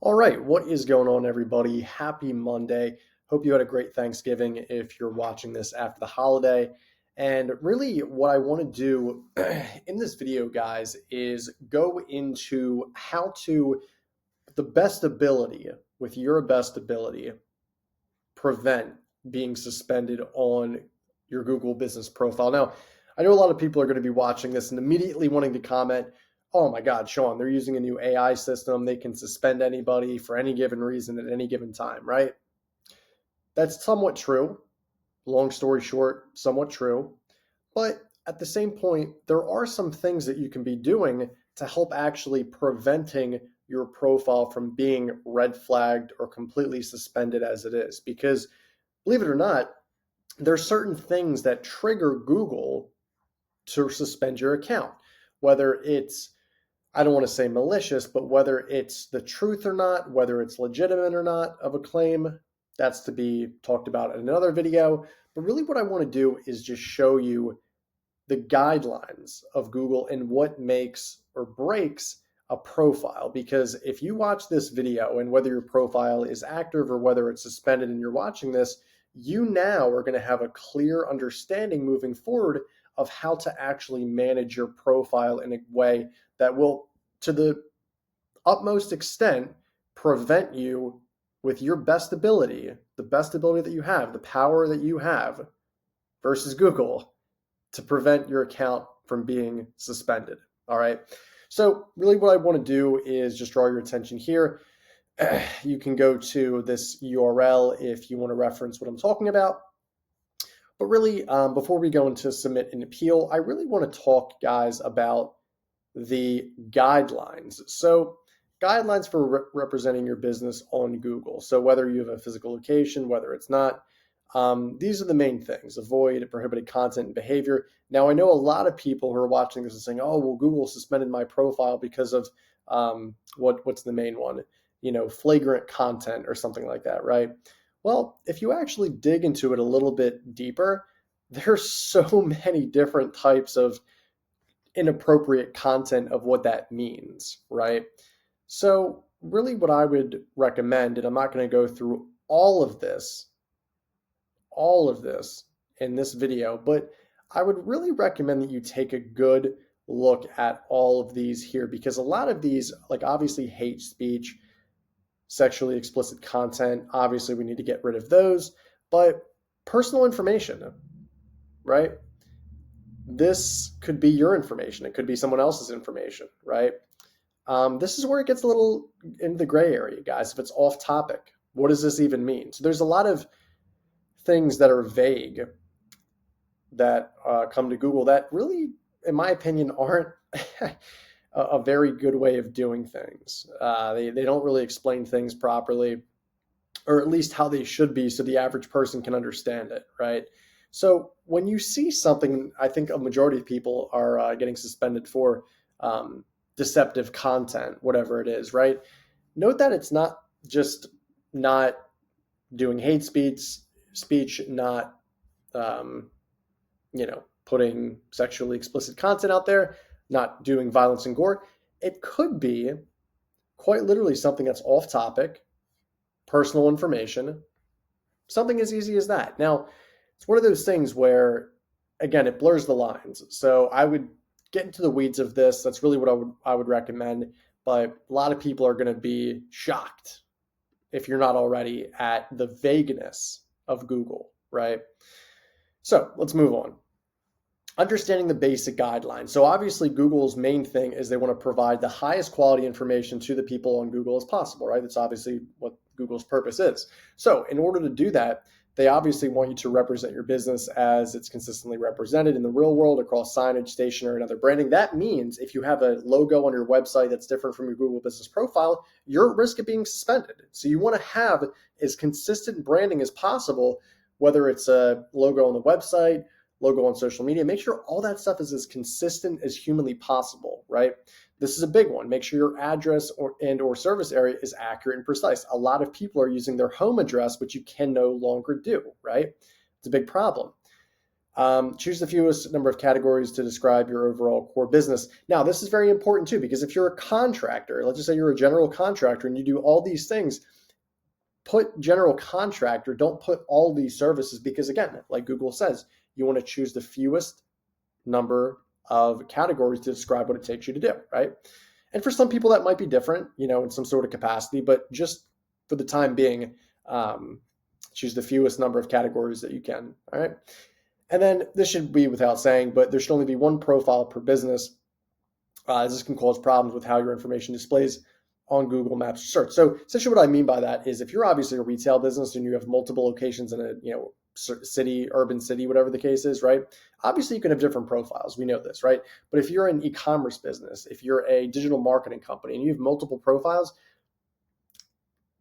All right, what is going on, everybody? Happy Monday. Hope you had a great Thanksgiving if you're watching this after the holiday. And really, what I want to do in this video, guys, is go into how to, the best ability, with your best ability, prevent being suspended on your Google business profile. Now, I know a lot of people are going to be watching this and immediately wanting to comment, oh my God, Sean, they're using a new AI system. They can suspend anybody for any given reason at any given time, right? That's somewhat true. Long story short, somewhat true. But at the same point, there are some things that you can be doing to help actually preventing your profile from being red flagged or completely suspended as it is. Because believe it or not, there are certain things that trigger Google to suspend your account, whether it's, I don't want to say malicious, but whether it's the truth or not, whether it's legitimate or not of a claim, that's to be talked about in another video. But really what I want to do is just show you the guidelines of Google and what makes or breaks a profile. Because if you watch this video and whether your profile is active or whether it's suspended and you're watching this, you now are going to have a clear understanding moving forward of how to actually manage your profile in a way that will, to the utmost extent, prevent you with your best ability, the best ability that you have, the power that you have versus Google, to prevent your account from being suspended. All right. So really what I want to do is just draw your attention here. You can go to this URL if you want to reference what I'm talking about. But really, before we go into submit an appeal, I really want to talk, guys, about the guidelines. So guidelines for representing your business on Google. So whether you have a physical location, whether it's not, these are the main things: avoid prohibited content and behavior. Now, I know a lot of people who are watching this and saying, oh, well, Google suspended my profile because of what's the main one? Flagrant content or something like that, right? Well, if you actually dig into it a little bit deeper, there's so many different types of inappropriate content of what that means, right? So really what I would recommend, and I'm not going to go through all of this in this video, but I would really recommend that you take a good look at all of these here, because a lot of these, like obviously hate speech, sexually explicit content, obviously we need to get rid of those, but personal information, right? This could be your information. It could be someone else's information, right? This is where it gets a little into the gray area, guys. If it's off topic, what does this even mean? So there's a lot of things that are vague that come to Google that really, in my opinion, aren't a very good way of doing things. They don't really explain things properly, or at least how they should be, so the average person can understand it, right? So when you see something, I think a majority of people are getting suspended for deceptive content, whatever it is, right? Note that it's not just not doing hate speech, not putting sexually explicit content out there, not doing violence and gore. It could be quite literally something that's off topic, personal information, something as easy as that. Now, it's one of those things where, again, it blurs the lines. So I would get into the weeds of this. That's really what I would recommend. But a lot of people are going to be shocked, if you're not already, at the vagueness of Google, right? So let's move on. Understanding the basic guidelines. So obviously Google's main thing is they want to provide the highest quality information to the people on Google as possible, right? That's obviously what Google's purpose is. So in order to do that, they obviously want you to represent your business as it's consistently represented in the real world across signage, stationery, and other branding. That means if you have a logo on your website that's different from your Google business profile, you're at risk of being suspended. So you want to have as consistent branding as possible, whether it's a logo on the website, logo on social media. Make sure all that stuff is as consistent as humanly possible, right? This is a big one. Make sure your address or service area is accurate and precise. A lot of people are using their home address, which you can no longer do, right? It's a big problem. Choose the fewest number of categories to describe your overall core business. Now, this is very important too, because if you're a contractor, let's just say you're a general contractor and you do all these things, put general contractor, don't put all these services, because again, like Google says, you want to choose the fewest number of categories to describe what it takes you to do, right? And for some people that might be different, in some sort of capacity, but just for the time being, choose the fewest number of categories that you can, all right? And then this should be without saying, but there should only be one profile per business, as this can cause problems with how your information displays on Google Maps search. So essentially what I mean by that is if you're obviously a retail business and you have multiple locations in a city, urban city, whatever the case is, right? Obviously you can have different profiles. We know this, right? But if you're an e-commerce business, if you're a digital marketing company and you have multiple profiles,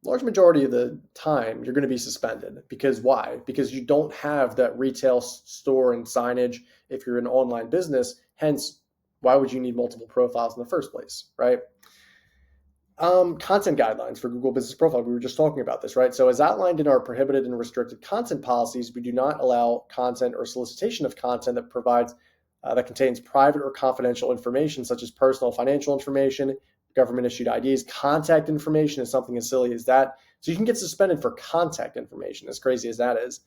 large majority of the time you're going to be suspended. Because why? Because you don't have that retail store and signage if you're an online business. Hence, why would you need multiple profiles in the first place, right? Content guidelines for Google Business Profile. We were just talking about this, right? So as outlined in our prohibited and restricted content policies, we do not allow content or solicitation of content that contains private or confidential information, such as personal financial information, government issued IDs. Contact information is something as silly as that. So you can get suspended for contact information, as crazy as that is,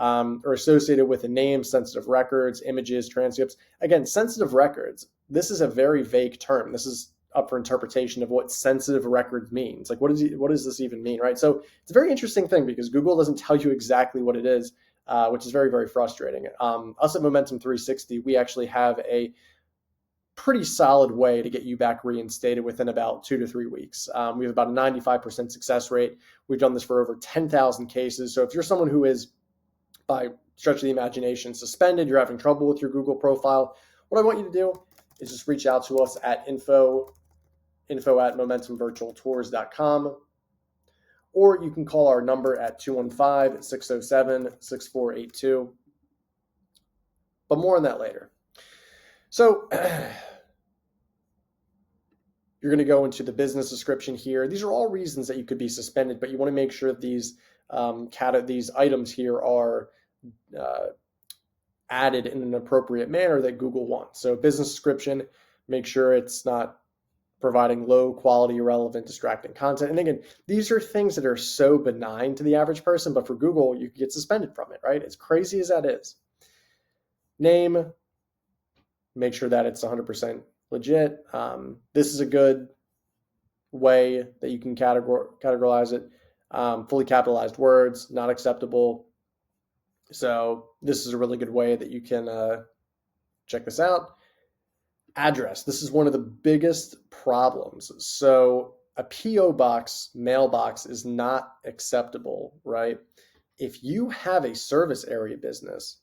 or associated with a name, sensitive records, images, transcripts. Again, sensitive records, this is a very vague term. This is up for interpretation of what sensitive records means. Like, what does this even mean, right? So it's a very interesting thing because Google doesn't tell you exactly what it is, which is very, very frustrating. Us at Momentum 360, we actually have a pretty solid way to get you back reinstated within about 2 to 3 weeks. We have about a 95% success rate. We've done this for over 10,000 cases. So if you're someone who is, by stretch of the imagination, suspended, you're having trouble with your Google profile, what I want you to do is just reach out to us at info@momentumvirtualtours.com, or you can call our number at 215-607-6482. But more on that later. So you're going to go into the business description here. These are all reasons that you could be suspended, but you want to make sure that these items here are added in an appropriate manner that Google wants. So business description, make sure it's not providing low quality, irrelevant, distracting content. And again, these are things that are so benign to the average person, but for Google, you can get suspended from it, right? As crazy as that is. Name, make sure that it's 100% legit. This is a good way that you can categorize it. Fully capitalized words, not acceptable. So this is a really good way that you can check this out. Address. This is one of the biggest problems. So a PO box, mailbox is not acceptable, right? If you have a service area business,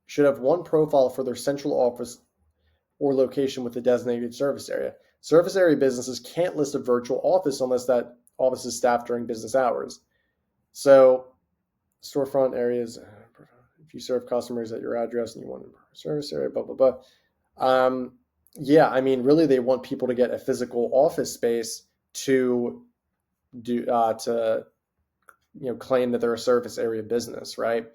you should have one profile for their central office or location with the designated service area. Service area businesses can't list a virtual office unless that office is staffed during business hours. So storefront areas, if you serve customers at your address and you want a service area, blah, blah, blah. Yeah, I mean, really, they want people to get a physical office space to claim that they're a service area business, right?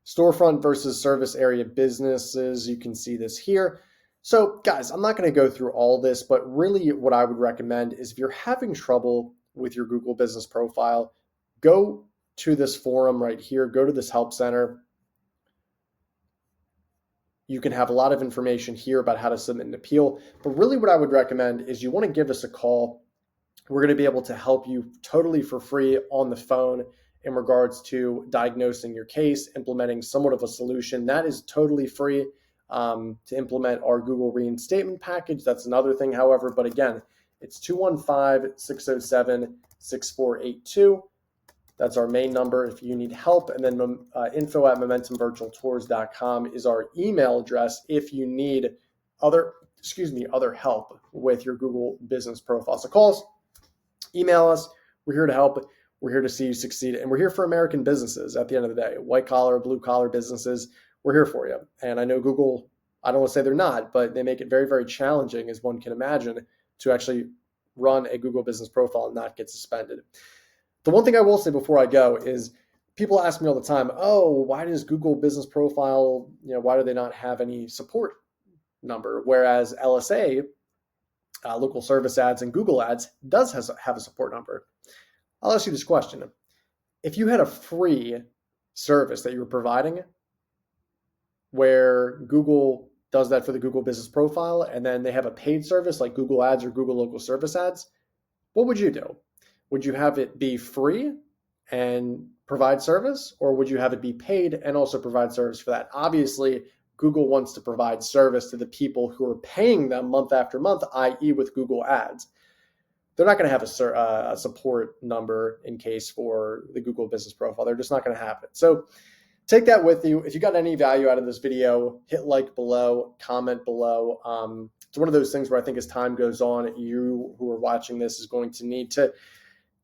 Storefront versus service area businesses. You can see this here. So guys, I'm not going to go through all this, but really what I would recommend is if you're having trouble with your Google business profile, go to this forum right here, go to this help center. You can have a lot of information here about how to submit an appeal, but really what I would recommend is you want to give us a call. We're going to be able to help you totally for free on the phone in regards to diagnosing your case, implementing somewhat of a solution. That is totally free to implement our Google reinstatement package. That's another thing, however, but again, it's 215-607-6482. That's our main number if you need help. And then info@momentumvirtualtours.com is our email address if you need other help with your Google business profile. So call us, email us. We're here to help. We're here to see you succeed. And we're here for American businesses at the end of the day, white collar, blue collar businesses. We're here for you. And I know Google, I don't want to say they're not, but they make it very, very challenging, as one can imagine, to actually run a Google business profile and not get suspended. The one thing I will say before I go is people ask me all the time, oh, why does Google Business Profile, why do they not have any support number? Whereas LSA, local service ads, and Google ads does have a support number. I'll ask you this question. If you had a free service that you were providing where Google does that for the Google Business Profile, and then they have a paid service like Google Ads or Google Local Service Ads, what would you do? Would you have it be free and provide service, or would you have it be paid and also provide service for that? Obviously, Google wants to provide service to the people who are paying them month after month, i.e. with Google Ads. They're not going to have a support number in case for the Google Business Profile. They're just not going to have it. So take that with you. If you got any value out of this video, hit like below, comment below. It's one of those things where I think as time goes on, you who are watching this is going to need to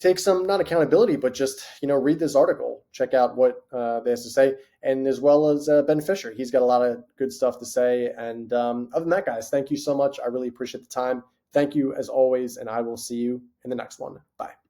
take some, not accountability, but just, read this article, check out what they have to say, and as well as Ben Fisher. He's got a lot of good stuff to say. And other than that, guys, thank you so much. I really appreciate the time. Thank you as always, and I will see you in the next one. Bye.